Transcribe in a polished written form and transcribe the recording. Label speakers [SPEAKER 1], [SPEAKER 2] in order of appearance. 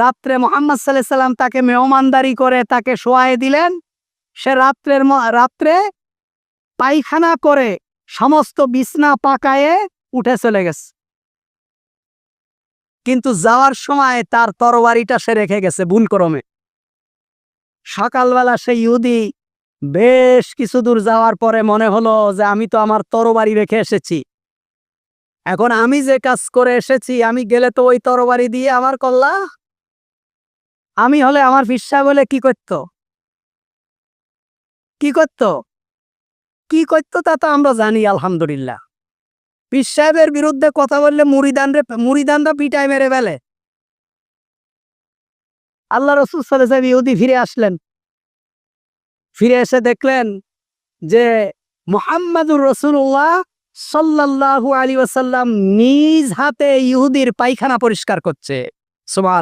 [SPEAKER 1] রাত্রে মুহাম্মদ সাল্লাল্লাহু আলাইহি সাল্লাম তাকে মেহমানদারি করে তাকে শোয়ায়ে দিলেন। সে রাত্রে পায়খানা করে সমস্ত বিছনা পাকায়ে উঠে চলে গেছে। কিন্তু যাওয়ার সময় তার তরবারিটা সে রেখে গেছে ভুলক্রমে। সকালবেলা সেই ইহুদি বেশ কিছু দূর যাওয়ার পরে মনে হলো যে আমি তো আমার তরবারি রেখে এসেছি, এখন আমি যে কাজ করে এসেছি আমি গেলে তো ওই তরবারি দিয়ে আমার কল্লা। আমি হলে আমার ফিরসা বলে কি করতো তা তো আমরা জানি আলহামদুলিল্লাহ। পীর সাহেবের বিরুদ্ধে কথা বললে মুরিদানরা পিটায় মেরে ফেলে। আল্লাহ রাসূল সাল্লাল্লাহু আলাইহি ওয়াসাল্লাম ইহুদি ফিরে আসলেন। ফিরে এসে দেখলেন যে মুহাম্মাদুর রাসূলুল্লাহ সাল্লাল্লাহু আলাইহি ওয়াসাল্লাম নিজ হাতে ইহুদির পায়খানা পরিষ্কার করছে। সুবহানাল্লাহ।